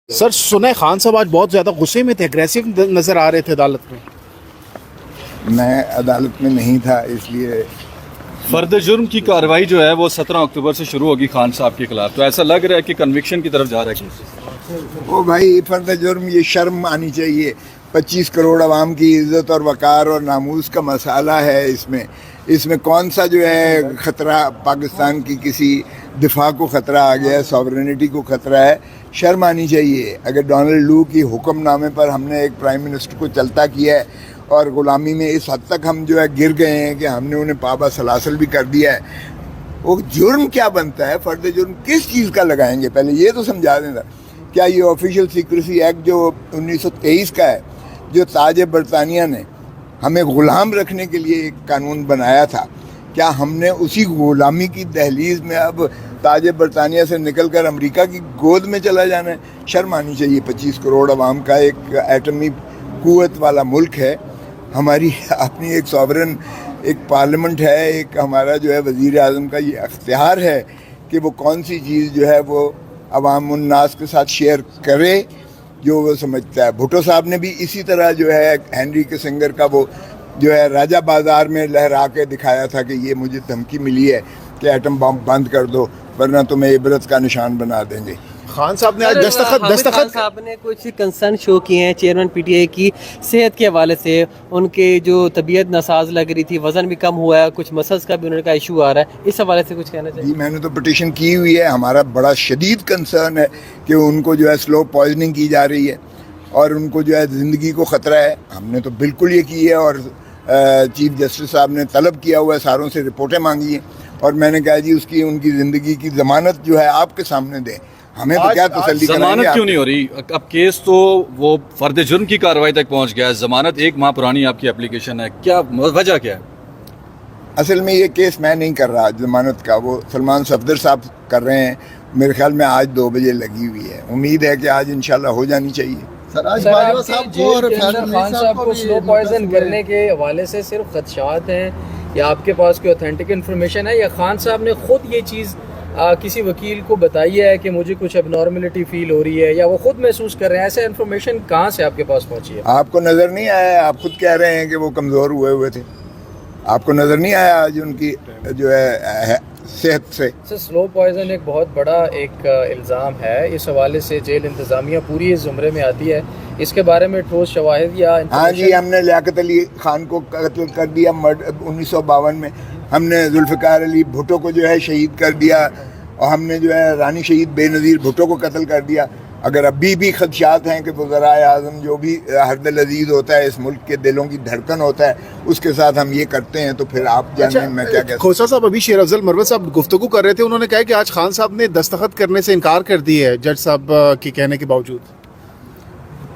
Sir सुना है खान साहब आज बहुत ज़्यादा गुस्से में थे, एग्रेसिव नज़र आ रहे थे अदालत में। मैं अदालत में नहीं था, इसलिए फर्द जुर्म की कार्रवाई जो है वो 17 अक्टूबर से शुरू होगी खान साहब के खिलाफ, तो ऐसा लग रहा है कि कन्विक्शन की तरफ जा रहा है। ओ भाई, फर्द जुर्म, ये शर्म आनी चाहिए। 25 करोड़ आवाम की इज्जत और वक़ार और नामूस का मसाला है इसमें कौन सा जो है ख़तरा, पाकिस्तान की किसी दिफा को ख़तरा आ गया है, सॉवरेनिटी को ख़तरा है। शर्म आनी चाहिए। अगर डोनाल्ड लू की हुक्मनामे पर हमने एक प्राइम मिनिस्टर को चलता किया है और ग़ुलामी में इस हद तक हम जो है गिर गए हैं कि हमने उन्हें पाबा सलासल भी कर दिया है, वो जुर्म क्या बनता है? फ़र्द जुर्म किस चीज़ का लगाएंगे, पहले ये तो समझा देना। क्या ये ऑफिशियल सीक्रेसी एक्ट जो 1923 का है, जो ताज बरतानिया ने हमें ग़ुलाम रखने के लिए एक कानून बनाया था, क्या हमने उसी ग़ुलामी की दहलीज़ में अब ताज बरतानिया से निकल कर अमरीका की गोद में चला जाना है? शर्म आनी चाहिए। 25 करोड़ आवाम का एक एटमी क़ुव्वत वाला मुल्क है, हमारी अपनी एक सॉवरन एक पार्लियामेंट है, एक हमारा जो है वज़ीर आज़म का ये अख्तियार है कि वो कौन सी चीज़ जो है वो अवाम उन्नास के साथ शेयर करे जो वो समझता है। भुट्टो साहब ने भी इसी तरह जो है हेनरी किसिंगर का वो जो है राजा बाज़ार में लहरा के दिखाया था कि ये मुझे धमकी मिली है कि एटम बम बंद कर दो वरना तुम्हें इबरत का निशान बना देंगे। खान साहब ने आज दस्तखत साहब ने कुछ कंसर्न शो किए हैं चेयरमैन पीटीआई की सेहत के हवाले से। उनके जो तबीयत नासाज लग रही थी, वज़न भी कम हुआ है, कुछ मसल्स का भी उनका इशू आ रहा है, इस हवाले से कुछ कहना चाहिए? जी, मैंने तो पिटीशन की हुई है। हमारा बड़ा शदीद कंसर्न है कि उनको जो है स्लो पॉइजनिंग की जा रही है और उनको जो है ज़िंदगी को ख़तरा है। हमने तो बिल्कुल ये की है और चीफ जस्टिस साहब ने तलब किया हुआ है, सारों से रिपोर्टें मांगी हैं और मैंने कहा जी उसकी उनकी ज़िंदगी की ज़मानत जो है आपके सामने दें, हमें तो क्या तसल्ली कराएंगे। जमानत क्यों नहीं हो रही? अब केस तो वो फर्द जुर्म की कार्रवाई तक पहुंच गया है, जमानत 1 माह पुरानी आपकी एप्लीकेशन है, क्या वजह क्या है? असल में ये केस मैं नहीं कर रहा ज़मानत का, वो सलमान सफदर साहब कर रहे हैं। मेरे ख्याल में आज 2 बजे लगी हुई है, उम्मीद है कि आज इंशाल्लाह हो जानी चाहिए। खान साहब को स्लो पॉइजन करने के हवाले से सिर्फ खदशात हैं या आपके पास कोई ऑथेंटिक इन्फॉर्मेशन है, या खान साहब ने खुद ये चीज़ किसी वकील को बताई है कि मुझे कुछ एबनॉर्मलिटी फील हो रही है, या वो खुद महसूस कर रहे हैं? ऐसा इन्फॉर्मेशन कहाँ से आपके पास पहुँची है? आपको नज़र नहीं आया? आप खुद कह रहे हैं कि वो कमज़ोर हुए थे, आपको नज़र नहीं आया आज उनकी जो है सेहत से? स्लो पॉइजन एक बहुत बड़ा एक इल्ज़ाम है, इस हवाले से जेल इंतज़ामिया पूरी इस ज़ुमरे में आती है, इसके बारे में ठोस शवाहिद या? हाँ जी, हमने लियाकत अली खान को कत्ल कर दिया 1952 में, हमने जुल्फ़िकार अली भुट्टो को जो है शहीद कर दिया और हमने जो है रानी शहीद बेनज़ीर भुट्टो को कत्ल कर दिया। अगर अभी भी खदशात हैं कि वज़राए आज़म जो भी हरदल अजीज़ होता है, इस मुल्क के दिलों की धड़कन होता है, उसके साथ हम ये करते हैं, तो फिर आप जानें मैं क्या कहता। खोसा साहब अभी शेर अफजल मरवत साहब गुफ्तगू कर रहे थे, उन्होंने कहा कि आज खान साहब ने दस्तखत करने से इनकार कर दी है जज साहब के कहने के बावजूद।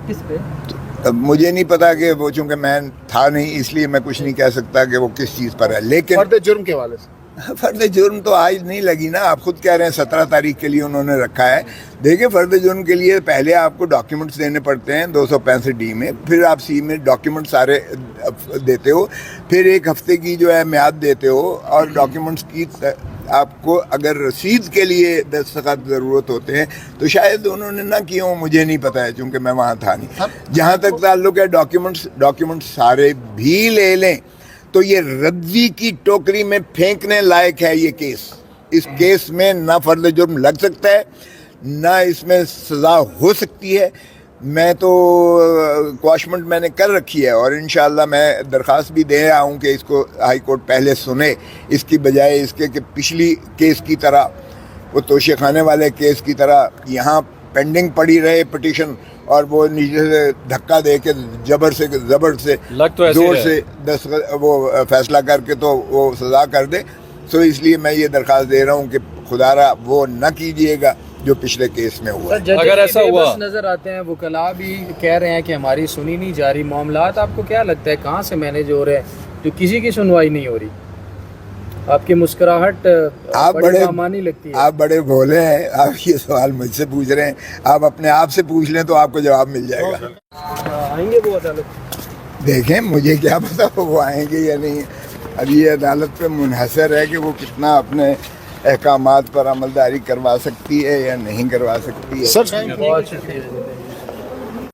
किस पे? अब मुझे नहीं पता कि वो, चूँकि मैं था नहीं इसलिए मैं कुछ नहीं कह सकता कि वो किस चीज़ पर है, लेकिन फर्द जुर्म के हवाले से फ़र्द जुर्म तो आज नहीं लगी ना। आप खुद कह रहे हैं 17 तारीख के लिए उन्होंने रखा है। देखिए, फ़र्द जुर्म के लिए पहले आपको डॉक्यूमेंट्स देने पड़ते हैं 265D में, फिर आप C में डॉक्यूमेंट सारे देते हो, फिर 1 हफ्ते की जो है म्याद देते हो और डॉक्यूमेंट्स की आपको अगर रसीद के लिए दस्तखत ज़रूरत होते हैं तो शायद उन्होंने ना किए हों, मुझे नहीं पता है चूँकि मैं वहाँ था नहीं। जहाँ तक ताल्लुक़ है डॉक्यूमेंट्स सारे भी ले लें तो ये रद्दी की टोकरी में फेंकने लायक है ये केस। इस केस में ना फर्द जुर्म लग सकता है, ना इसमें सज़ा हो सकती है। मैं तो क्वाशमेंट मैंने कर रखी है और इंशाअल्लाह मैं दरख्वास्त भी दे रहा हूँ कि इसको हाई कोर्ट पहले सुने, इसकी बजाय इसके कि पिछली केस की तरह, वो तोशे खाने वाले केस की तरह यहाँ पेंडिंग पड़ी रहे पिटीशन और वो नीचे से धक्का दे के ज़बर से ज़ोर से वो फैसला करके तो वो सज़ा कर दे। सो इसलिए मैं ये दरख्वास्त दे रहा हूँ कि खुदारा वो न कीजिएगा जो पिछले केस में हुआ। अगर ऐसा हुआ नज़र आते हैं, वकला भी कह रहे हैं कि हमारी सुनी नहीं जा रही मामलात, आपको क्या लगता है कहाँ से मैनेज हो रहे हैं जो किसी की सुनवाई नहीं हो रही? आपकी मुस्कुराहट आप बड़े मानी लगती है। आप बड़े भोले हैं, आप ये सवाल मुझसे पूछ रहे हैं, आप अपने आप से पूछ लें तो आपको जवाब मिल जाएगा। आएंगे वो अदालत? देखें, मुझे क्या पता वो आएंगे या नहीं। अब ये अदालत पे मुनहसर है कि वो कितना अपने احکامات پر عملداری کروا سکتی ہے یا نہیں کروا سکتی ہے. سر بہت شکریہ.